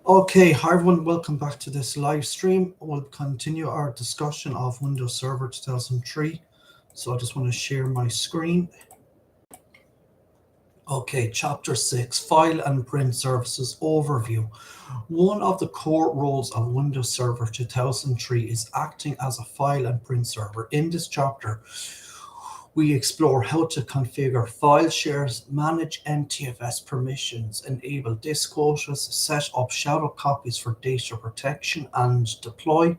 Okay, hi everyone, welcome back to this live stream. We'll continue our discussion of Windows Server 2003. So I just want to share my screen. Okay, Chapter 6, File and Print Services Overview. One of the core roles of Windows Server 2003 is acting as a file and print server. In this chapter, we explore how to configure file shares, manage NTFS permissions, enable disk quotas, set up shadow copies for data protection, and deploy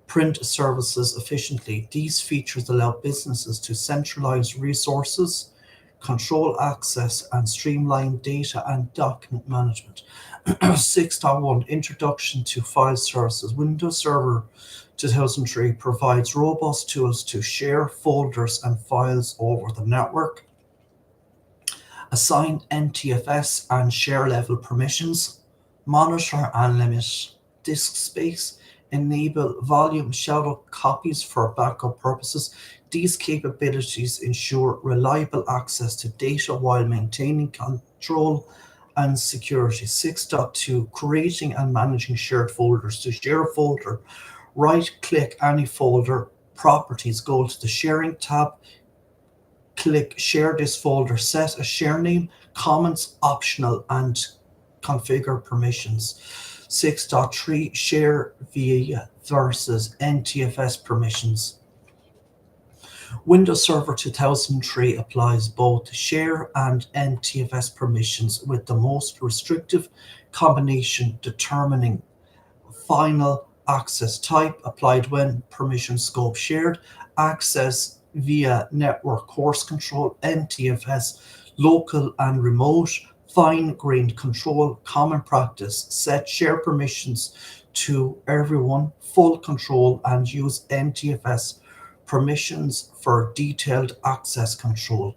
print services efficiently. These features allow businesses to centralize resources, control access, and streamline data and document management. 6.1 Introduction to File Services. Windows Server 2003 provides robust tools to share folders and files over the network, assign NTFS and share level permissions, monitor and limit disk space, enable volume shadow copies for backup purposes. These capabilities ensure reliable access to data while maintaining control and security. 6.2 Creating and managing shared folders. To share a folder, right click any folder, properties, go to the sharing tab, click share this folder, set a share name, comments optional, and configure permissions. 6.3 Share via versus NTFS permissions. Windows Server 2003 applies both share and NTFS permissions, with the most restrictive combination determining final access type applied when permission scope shared, access via network course control, NTFS local and remote, fine-grained control, common practice, set share permissions to everyone, full control, and use NTFS permissions for detailed access control.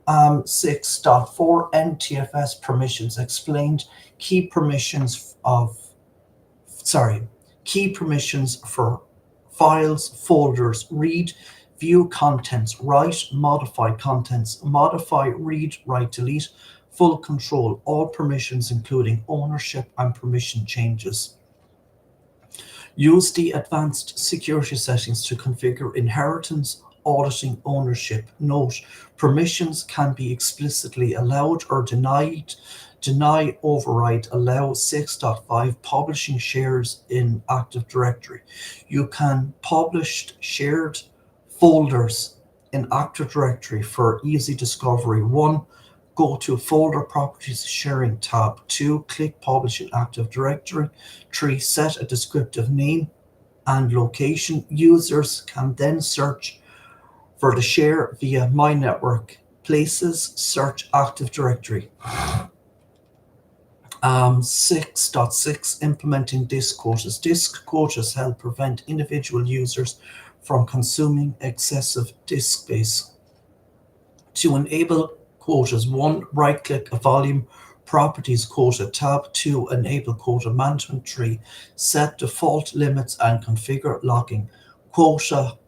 6.4 NTFS permissions explained. Key permissions of sorry, key permissions for files, folders: read, view contents, write, modify contents, modify, read, write, delete, full control, all permissions including ownership and permission changes. Use the advanced security settings to configure inheritance, auditing, ownership. Note: permissions can be explicitly allowed or denied. Deny, override, allow. 6.5 Publishing shares in Active Directory. You can publish shared folders in Active Directory for easy discovery. 1. Go to Folder Properties Sharing tab. 2. Click Publish in Active Directory. 3. Set a descriptive name and location. Users can then search for the share via My Network Places, search Active Directory. 6.6 Implementing disk quotas. Disk quotas help prevent individual users from consuming excessive disk space. To enable quotas: 1. Right click a volume properties quota tab. 2. Enable quota management. 3. Set default limits and configure logging. Quota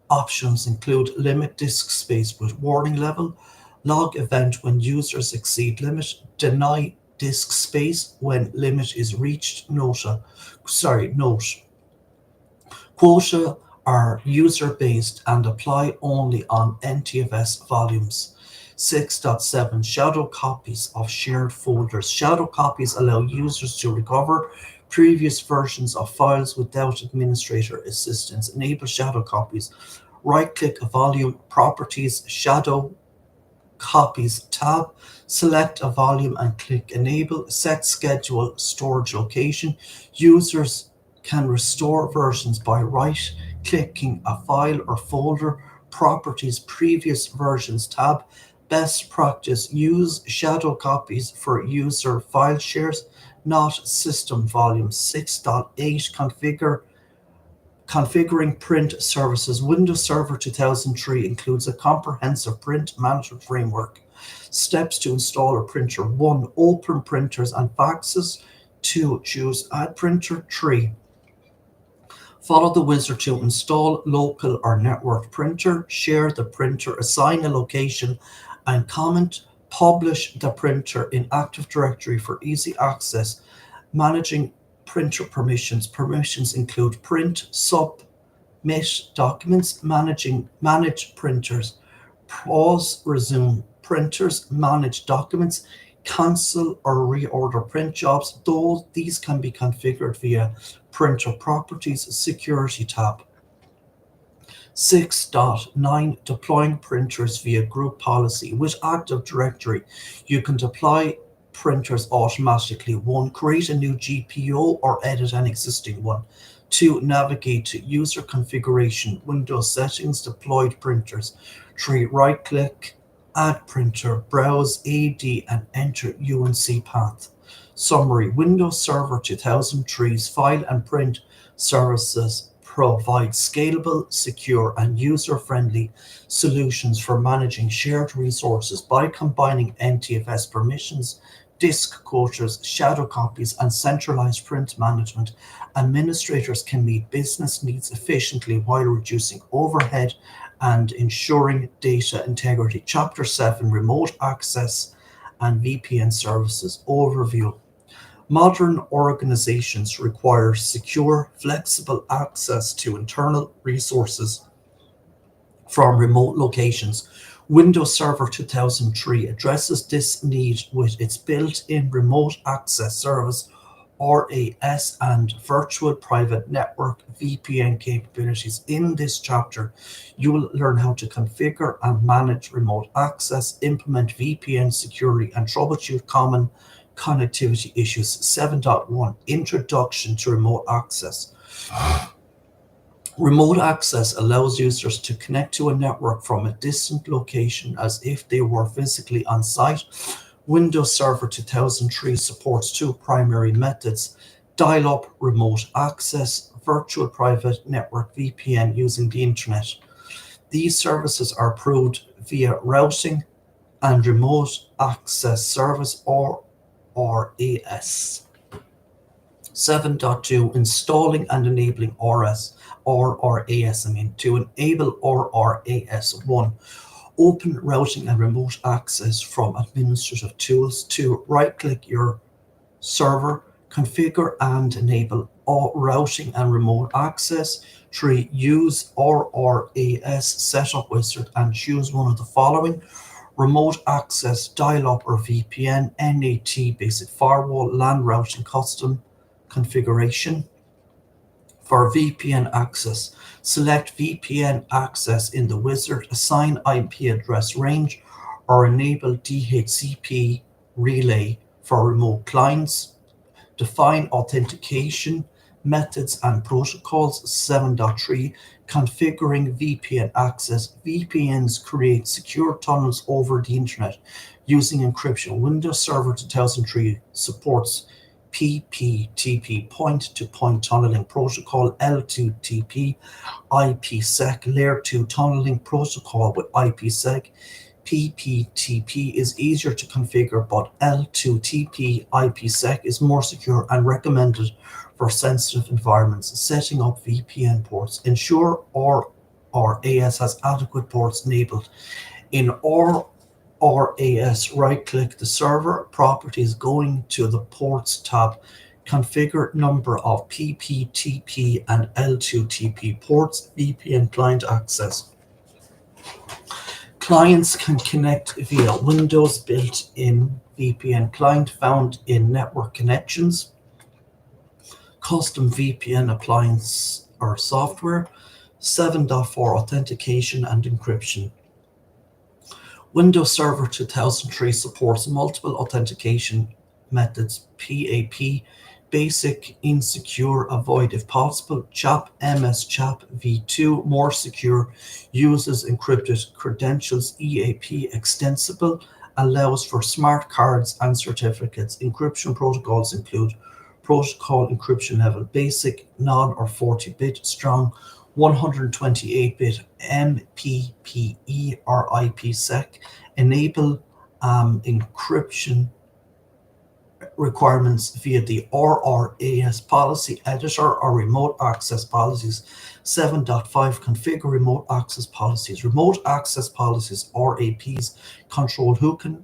options include limit disk space with warning level, log event when users exceed limit, deny disk space when limit is reached. Note: quota are user-based and apply only on NTFS volumes. 6.7 Shadow copies of shared folders. Shadow copies allow users to recover previous versions of files without administrator assistance. Enable shadow copies. Right-click a volume, properties, shadow copies tab, select a volume and click enable, set schedule, storage location. Users can restore versions by right clicking a file or folder, properties, previous versions tab. Best practice: use shadow copies for user file shares, not system volumes. 6.8 Configuring print services. Windows Server 2003 includes a comprehensive print management framework. Steps to install a printer: 1. Open printers and faxes. 2. Choose Add Printer. 3. Follow the wizard to install local or network printer. Share the printer, assign a location and comment. Publish the printer in Active Directory for easy access. Managing printer permissions. Permissions include print, submit documents, manage printers, pause, resume printers, manage documents, cancel or reorder print jobs. These can be configured via Printer Properties Security tab. 6.9 Deploying printers via group policy. With Active Directory, you can deploy printers automatically. 1. Create a new GPO or edit an existing one. 2. Navigate to user configuration, Windows settings, deployed printers. 3. Right-click, add printer, browse AD and enter UNC path. Summary: Windows Server 2003's file and print services provide scalable, secure, and user-friendly solutions for managing shared resources by combining NTFS permissions, disk quotas, shadow copies, and centralized print management. Administrators can meet business needs efficiently while reducing overhead and ensuring data integrity. Chapter 7: Remote Access and VPN Services Overview. Modern organizations require secure, flexible access to internal resources from remote locations. Windows Server 2003 addresses this need with its built-in Remote Access Service (RAS) and Virtual Private Network (VPN) capabilities. In this chapter, you will learn how to configure and manage remote access, implement VPN security, and troubleshoot common connectivity issues. 7.1 Introduction to Remote Access. Remote access allows users to connect to a network from a distant location as if they were physically on site. Windows Server 2003 supports two primary methods: dial-up remote access, virtual private network VPN using the internet. These services are approved via routing and remote access service or RAS. 7.2 Installing and enabling RAS. To enable RAS. 1. Open routing and remote access from administrative tools. 2. Right-click your server, configure and enable routing and remote access. 3. Use RAS setup wizard and choose one of the following: remote access, dial-up or VPN, NAT, basic firewall, LAN routing, custom configuration. For VPN access, select VPN access in the wizard, assign IP address range, or enable DHCP relay for remote clients. Define authentication methods and protocols. 7.3 Configuring VPN access. VPNs create secure tunnels over the internet using encryption. Windows Server 2003 supports PPTP, point-to-point tunneling protocol, L2TP, IPsec, Layer 2 tunneling protocol with IPsec. PPTP is easier to configure, but L2TP IPsec is more secure and recommended for sensitive environments. Setting up VPN ports. Ensure RAS has adequate ports enabled. In RAS, right-click the server properties, going to the Ports tab. Configure number of PPTP and L2TP ports. VPN client access. Clients can connect via Windows built-in VPN client found in network connections. Custom VPN appliance or software. 7.4 Authentication and encryption. Windows Server 2003 supports multiple authentication methods: PAP, basic, insecure, avoid if possible; CHAP, MS CHAP v2, more secure, uses encrypted credentials; EAP, extensible, allows for smart cards and certificates. Encryption protocols include protocol encryption level basic, non or 40-bit, strong, 128-bit, MPPE or IPsec. Enable encryption requirements via the RAS policy editor or remote access policies. 7.5 Configure remote access policies. Remote access policies, RAPs, control who can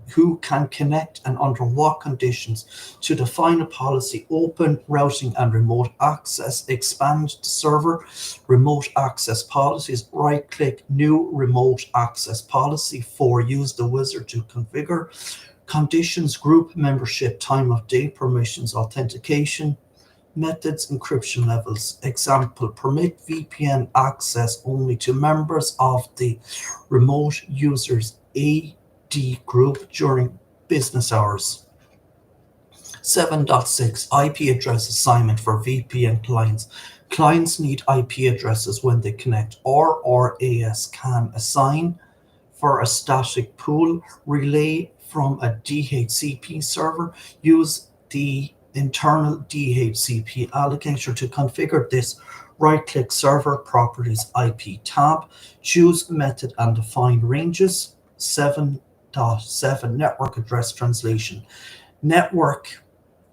who can connect and under what conditions, to define a policy, open routing and remote access, expand the server, remote access policies, right click new remote access policy. 4, use the wizard to configure conditions, group membership, time of day, permissions, authentication, methods, encryption levels. Example, permit VPN access only to members of the remote users AD group during business hours. 7.6 IP address assignment for VPN clients. Clients need IP addresses when they connect. RRAS can assign for a static pool, relay from a DHCP server. Use the internal DHCP allocator to configure this. Right-click Server Properties IP tab, choose Method and define ranges. 7.7 Network Address Translation. Network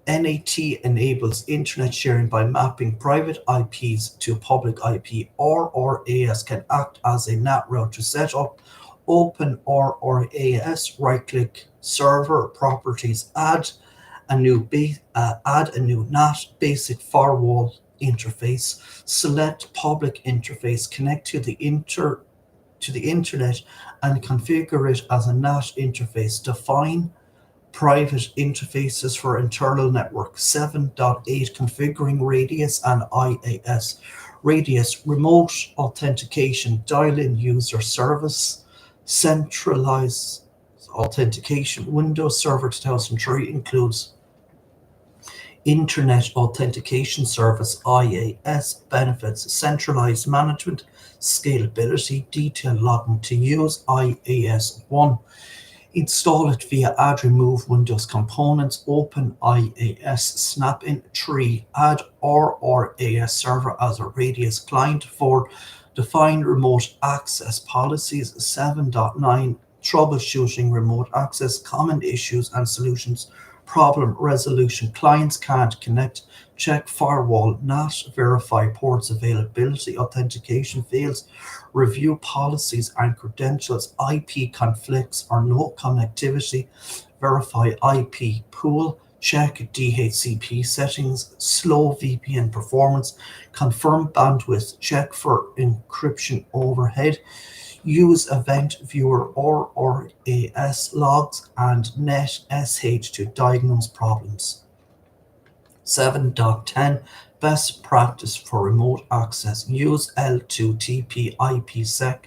NAT enables internet sharing by mapping private IPs to public IP. RRAS can act as a NAT route. To set up open RRAS, right-click Server Properties, add a new NAT basic firewall interface. Select public interface, connect to the internet and configure it as a NAT interface. Define private interfaces for internal network. 7.8 Configuring radius and IAS. Radius, remote authentication, dial-in user service, centralized authentication. Windows Server 2003 includes Internet Authentication Service, IAS, benefits, centralized management, scalability, detailed logging. To use IAS 1, install it via add remove Windows components, open IAS, snap in. 3, add RRAS server as a radius client. 4, define remote access policies. 7.9 troubleshooting remote access, common issues and solutions, problem resolution. Clients can't connect, check firewall NAT, verify ports availability, authentication fails, review policies and credentials, IP conflicts or no connectivity, verify IP pool, check DHCP settings, slow VPN performance, confirm bandwidth, check for encryption overhead, use Event Viewer or RRAS logs and NetSH to diagnose problems. 7.10 Best practice for remote access. Use L2TP IPsec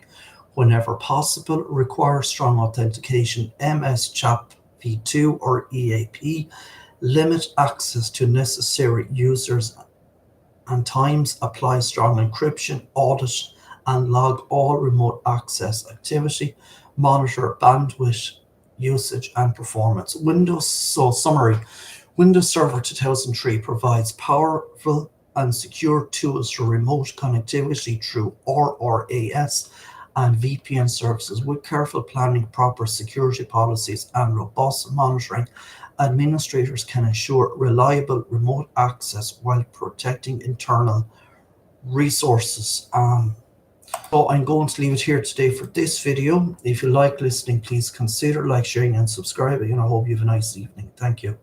whenever possible. Require strong authentication, MS-CHAP v2 or EAP. Limit access to necessary users and times. Apply strong encryption. Audit and log all remote access activity. Monitor bandwidth usage and performance. Summary. Windows Server 2003 provides powerful and secure tools for remote connectivity through RRAS and VPN services. With careful planning, proper security policies, and robust monitoring, administrators can ensure reliable remote access while protecting internal resources. So I'm going to leave it here today for this video. If you like listening, please consider like, sharing, and subscribing, and I hope you have a nice evening. Thank you.